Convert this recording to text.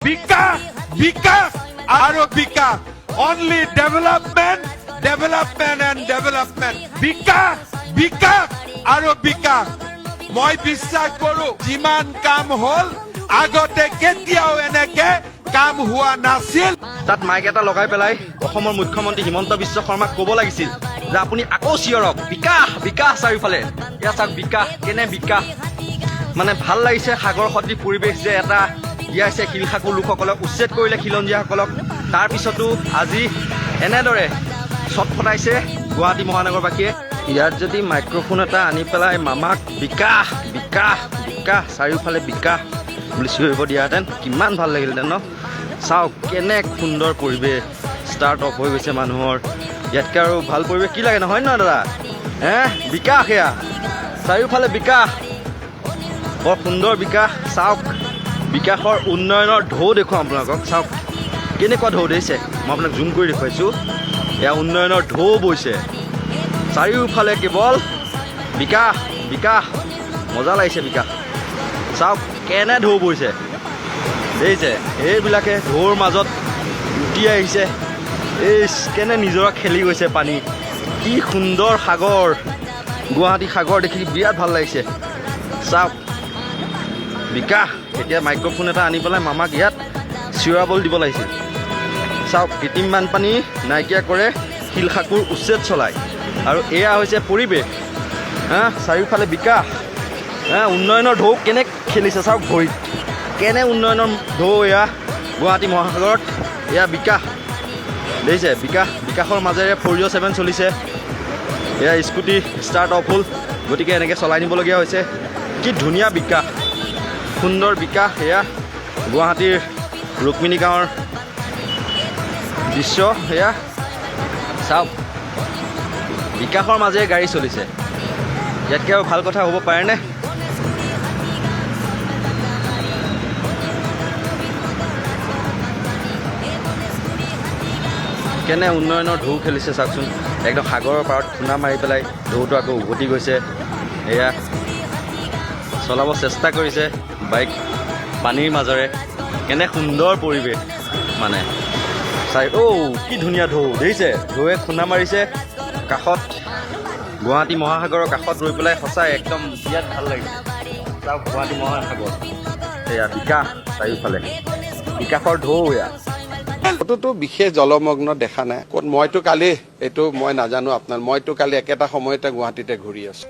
বিকাশ বিকাশ আৰু বিকাশ only development development and development বিকাশ বিকাশ আৰু বিকাশ মই বিশ্বাস কৰো যিমান কাম হল আগতে কেতিয়াও এনেকে কাম হোৱা নাছিল তাত মাইক এটা লগাই পেলাই অসমৰ মুখ্যমন্ত্ৰী হিমন্ত বিশ্ব শৰ্মাক ক'ব লাগিছিল যে আপুনি আকৌ চিঞৰক বিকাশ বিকাশ চাৰিওফালে এয়া চাওক বিকাশ কেনে বিকাশ মানে ভাল লাগিছে সাগৰ সদৃশ পৰিৱেশ যে এটা দিয়াইছে শিলশাকু লোকসকলক উচ্ছেদ কৰিলে খিলঞ্জীয়াসকলক তাৰপিছতো আজি এনেদৰে চট ফটাইছে গুৱাহাটী মহানগৰবাসীয়ে ইয়াত যদি মাইক্ৰফোন এটা আনি পেলাই মামাক বিকাশ বিকাশ বিকাশ চাৰিওফালে বিকাশ বুলি চিঞৰিব দিয়াহেঁতেন কিমান ভাল লাগিলহেঁতেন ন চাওক কেনে সুন্দৰ পৰিৱেশ ষ্টাৰ্ট অফ হৈ গৈছে মানুহৰ ইয়াতকৈ আৰু ভাল পৰিৱেশ কি লাগে নহয় নহয় দাদা বিকাশ এয়া চাৰিওফালে বিকাশ বৰ সুন্দৰ বিকাশ চাওক বিকাশৰ উন্নয়নৰ ঢৌ দেখুৱাওঁ আপোনালোকক চাওক কেনেকুৱা ঢৌ দিছে মই আপোনাক জুম কৰি দেখুৱাইছোঁ এয়া উন্নয়নৰ ঢৌ বৈছে চাৰিওফালে কেৱল বিকাশ বিকাশ মজা লাগিছে বিকাশ চাওক কেনে ঢৌ বৈছে দেখিছে এইবিলাকে ঢৌৰ মাজত উটি আহিছে এই কেনে নিজৰা খেলি গৈছে পানী কি সুন্দৰ সাগৰ গুৱাহাটী সাগৰ দেখি বিৰাট ভাল লাগিছে চাওক বিকাশ এতিয়া মাইক্ৰফোন এটা আনি পেলাই মামাক ইয়াত চিঞৰাবলৈ দিব লাগিছিল চাওক কৃত্ৰিম বানপানী নাইকিয়া কৰে শিলশাকুৰ উচ্ছেদ চলায় আৰু এয়া হৈছে পৰিৱেশ চাৰিওফালে বিকাশ উন্নয়নৰ ঢৌ কেনে খেলিছে চাওক ভৰিত কেনে উন্নয়নৰ ঢৌ এয়া গুৱাহাটী মহাসাগৰত এয়া বিকাশ দেখিছে বিকাশ বিকাশৰ মাজেৰে 407 চলিছে এয়া স্কুটি ষ্টাৰ্ট অফ হ'ল গতিকে এনেকৈ চলাই নিবলগীয়া হৈছে কি ধুনীয়া বিকাশ সুন্দৰ বিকাশ এয়া গুৱাহাটীৰ ৰুক্মিণী গাঁৱৰ দৃশ্য এয়া চাওক বিকাশৰ মাজেৰে গাড়ী চলিছে ইয়াতকৈ আৰু ভাল কথা হ'ব পাৰেনে কেনে উন্নয়নৰ ঢৌ খেলিছে চাওকচোন একদম সাগৰৰ পাৰত খুন্দা মাৰি পেলাই ঢৌটো আকৌ উভতি গৈছে এয়া চলাব চেষ্টা কৰিছে বাইক পানীৰ মাজেৰে কেনে সুন্দৰ পৰিৱেশ মানে চাই কি ধুনীয়া ঢৌ দেখিছে ঢৌৱে খুন্দা মাৰিছে কাষত গুৱাহাটী মহাসাগৰৰ কাষত ৰৈ পেলাই সঁচাই একদম বিৰাট ভাল লাগিছে চাওক গুৱাহাটী মহাসাগৰ এয়া বিকাশ চাৰিওফালে বিকাশৰ ঢৌ এয়া কতোতো বিশেষ জলমগ্ন দেখা নাই ক'ত মইতো কালি এইটো মই নাজানো আপোনাৰ মইতো কালি একেটা সময়তে গুৱাহাটীতে ঘূৰি আছো